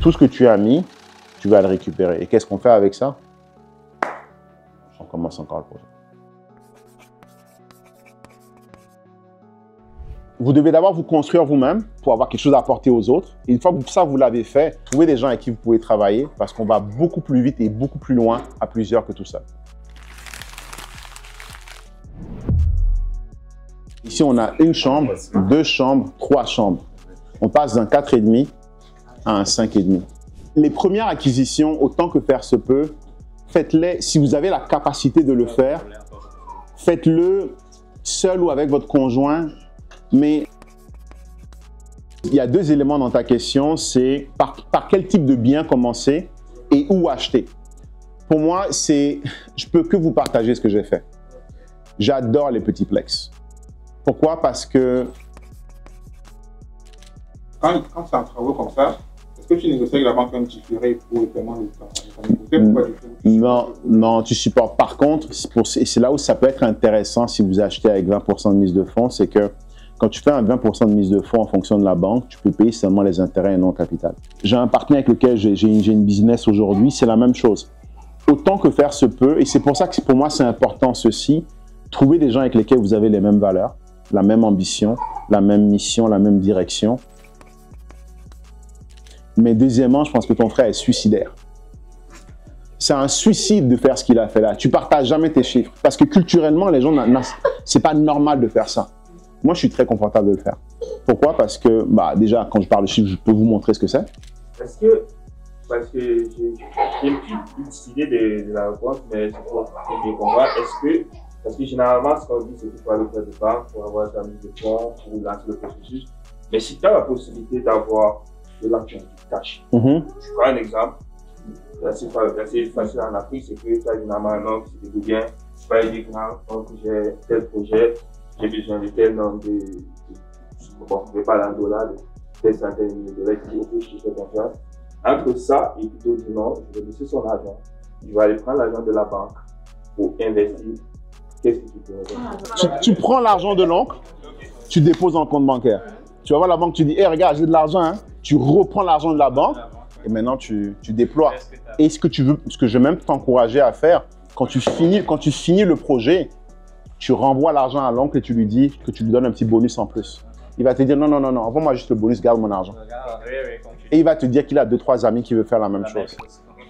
Tout ce que tu as mis, tu vas le récupérer. Et qu'est-ce qu'on fait avec ça? On commence encore le projet. Vous devez d'abord vous construire vous-même pour avoir quelque chose à apporter aux autres. Et une fois que ça, vous l'avez fait, trouvez des gens avec qui vous pouvez travailler parce qu'on va beaucoup plus vite et beaucoup plus loin à plusieurs que tout seul. Ici, on a une chambre, 2 chambres, 3 chambres. On passe d'un 4,5 à un 5,5. Les premières acquisitions, autant que faire se peut, faites-les si vous avez la capacité de le faire. Faites-le seul ou avec votre conjoint. Mais il y a 2 éléments dans ta question, c'est par quel type de bien commencer et où acheter. Pour moi, je peux que vous partager ce que j'ai fait. J'adore les petits plex. Pourquoi? Parce que... Quand c'est un travaux comme ça, est-ce que tu négocies avec la banque un petit frais pour le paiement de ton Non, tu supportes. Par contre, c'est là où ça peut être intéressant si vous achetez avec 20% de mise de fonds, c'est que quand tu fais un 20% de mise de fonds en fonction de la banque, tu peux payer seulement les intérêts et non le capital. J'ai un partenaire avec lequel j'ai une business aujourd'hui, c'est la même chose. Autant que faire se peut, et c'est pour ça que pour moi c'est important ceci, trouver des gens avec lesquels vous avez les mêmes valeurs, la même ambition, la même mission, la même direction. Mais deuxièmement, je pense que ton frère est suicidaire. C'est un suicide de faire ce qu'il a fait là. Tu partages jamais tes chiffres. Parce que culturellement, les gens, c'est pas normal de faire ça. Moi, je suis très confortable de le faire. Pourquoi? Parce que, déjà, quand je parle de chiffres, je peux vous montrer ce que c'est. Parce que j'ai une petite idée de la réponse, mais c'est pour mieux comprendre. Parce que généralement, ce qu'on dit, c'est qu'il faut aller auprès de banque pour avoir sa mise de fonds, pour lancer le processus. Mais si tu as la possibilité d'avoir de l'argent du cash, je prends un exemple. C'est facile en Afrique, c'est que tu as généralement un homme qui te dit bien, je vais aller donc j'ai tel projet, j'ai besoin de tel nombre de bon, je ne vais pas en dollars, de telle centaine de milliers de dollars, qui dit ok, je te fais confiance. Entre ça et plutôt dire non, je vais laisser son argent, je vais aller prendre l'argent de la banque pour investir. Qu'est-ce que tu peux faire? Tu prends l'argent de l'oncle, tu déposes dans le compte bancaire. Tu vas voir la banque, tu dis, hey, regarde, j'ai de l'argent. Hein. Tu reprends l'argent de la banque et maintenant tu déploies. Et ce que je vais même t'encourager à faire, quand tu finis le projet, tu renvoies l'argent à l'oncle et tu lui dis que tu lui donnes un petit bonus en plus. Il va te dire, non, envoie-moi juste le bonus, garde mon argent. Et il va te dire qu'il a 2-3 amis qui veulent faire la même chose.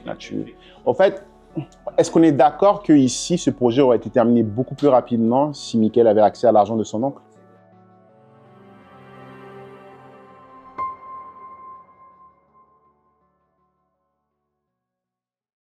Là, en fait, est-ce qu'on est d'accord qu'ici, ce projet aurait été terminé beaucoup plus rapidement si Michael avait accès à l'argent de son oncle?